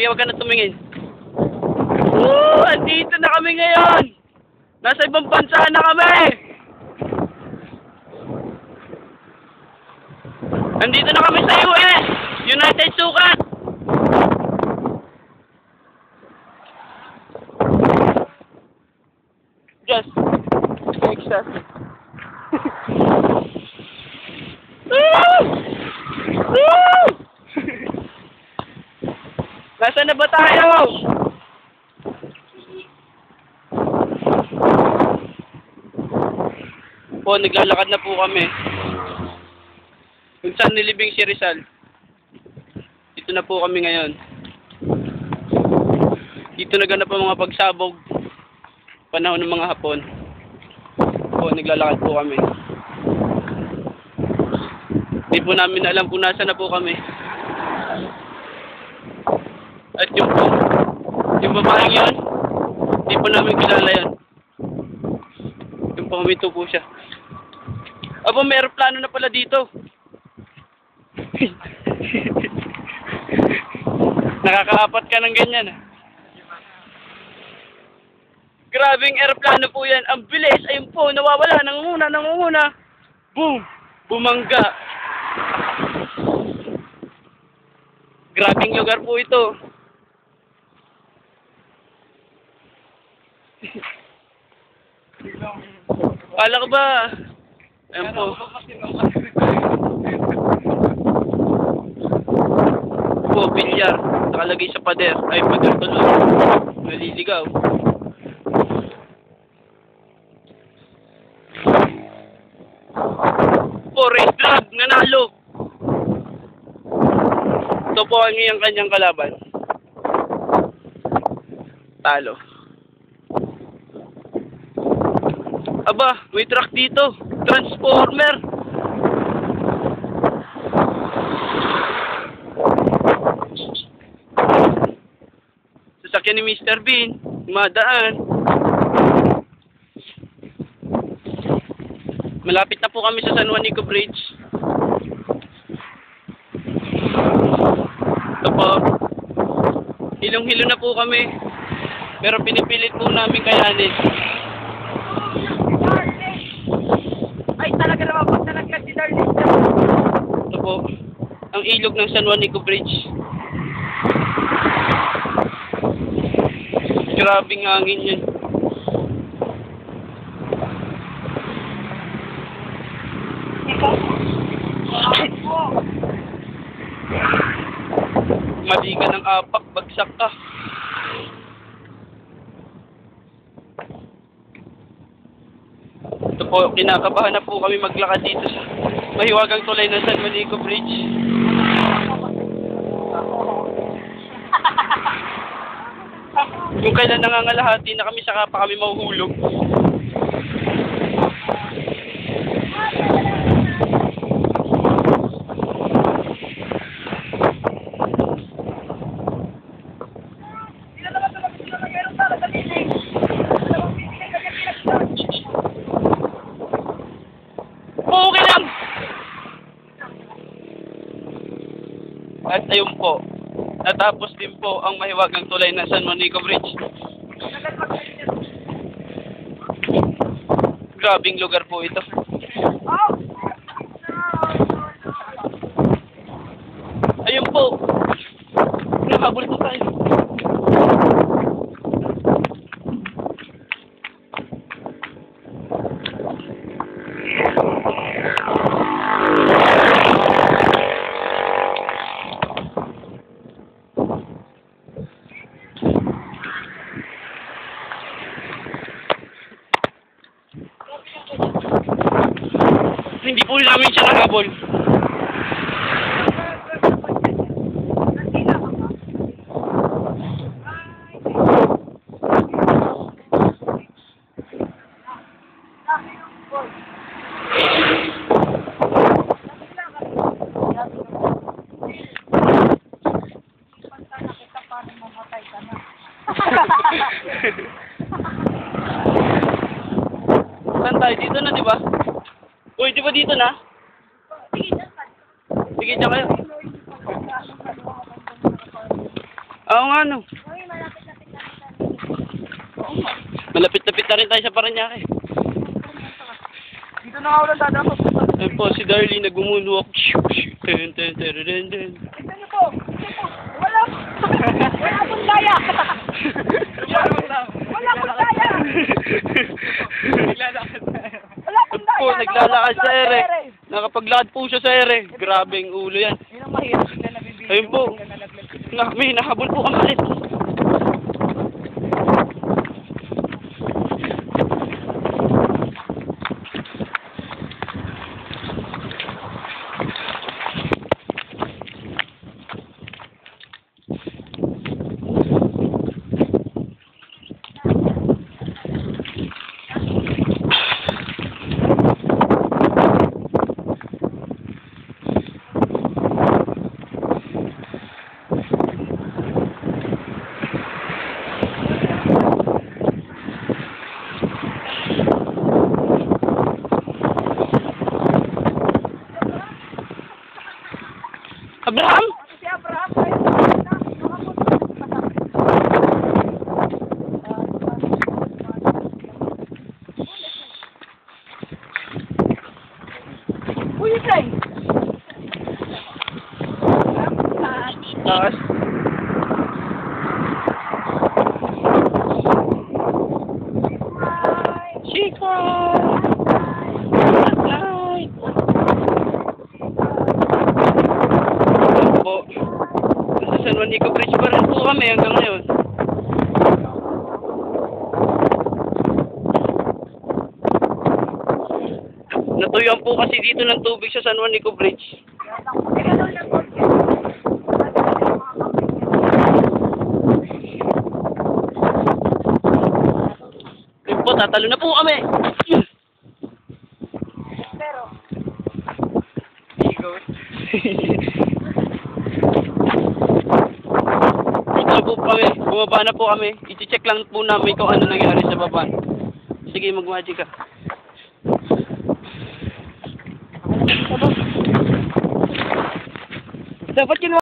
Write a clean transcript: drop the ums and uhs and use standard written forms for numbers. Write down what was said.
Sige, wag ka na tumingin. Woo! Andito na kami ngayon! Nasa ibang bansa na kami! Andito na kami sa US! United Sukat! Just Texas. Woo! Woo! Nasaan na ba tayo? Po, naglalakad na po kami. Kung saan nilibing si Rizal. Dito na po kami ngayon. Dito naganap ang mga pagsabog. Panahon ng mga Hapon. Po, naglalakad po kami. Hindi po namin alam kung nasa na po kami. At yung babaeng yun, hindi po namin kilala yun. Yung pamito po siya. Aba, may aeroplano na pala dito. Nakakaapat ka ng ganyan. Grabing aeroplano po yan. Ang bilis. Ayun po, nawawala. Nangunguna. Boom! Bumangga. Grabing lugar po ito. Kala ko ba? Ayan po. Po, bilyar. Nakalagay sa pader. Ay, pader tuloy. Naliligaw. Po, race drag. Nanalo. Ito po ang iyang kanyang kalaban. Talo. Aba, may truck dito. Transformer. Sasakyan ni Mr. Bean. Madaan. Malapit na po kami sa San Juanico Bridge. Ito po. Hilong-hilo na po kami. Pero pinipilit po namin kayanin. Ay, talaga naman po talaga si Darlene. Ito po, ang ilog ng San Juanico Bridge. Grabing hangin yun. Mali ka ng apak, bagsak ka. Ito po, kinakabahan na po kami maglakad dito sa mahiwagang tulay ng San Juanico Bridge. Kung kailan nangangalahati na kami, saka pa kami mahuhulog. Okay lang! At ayun po, natapos din po ang mahiwagang tulay ng San Juanico Bridge. Grabing lugar po ito. Ayun po. Nakabul po tayo. Hindi po namin siya nakabol. Saan tayo? Dito na, di ba? Uy, di ba dito na? Sige, dyan kayo. Oo nga, no. Uy, malapit-lapit na kita. Malapit-lapit na rin tayo sa Paranaque. Dito na ako lang dadaan. Ayun po, si Darlene nag-moonwalk. Ten, ten, ten, ten, ten. Tignan niyo po. Wala. Wala akong daya. Wala akong daya. Wala akong Ayun po, daya. naglalakad sa ere. Nakapaglakad po siya sa ere. Grabeng ulo yan. Yun ang mahirap na nabibigyan. Ayun po. May nahabol po kami ulit. Abraham! Si Abraham, ay, Uy, Tay! Taas. Chico! Light! Po. Sa San Juanico Bridge pa rin po kami hanggang ngayon. Natuyuan po kasi dito ng tubig sa San Juanico Bridge. Yun po, tatalo na po kami! Pero, Dito na po kami, bumaba na po kami. I-check lang po namin kung ano nangyari sa baba. Sige, mag-magic ka. dapat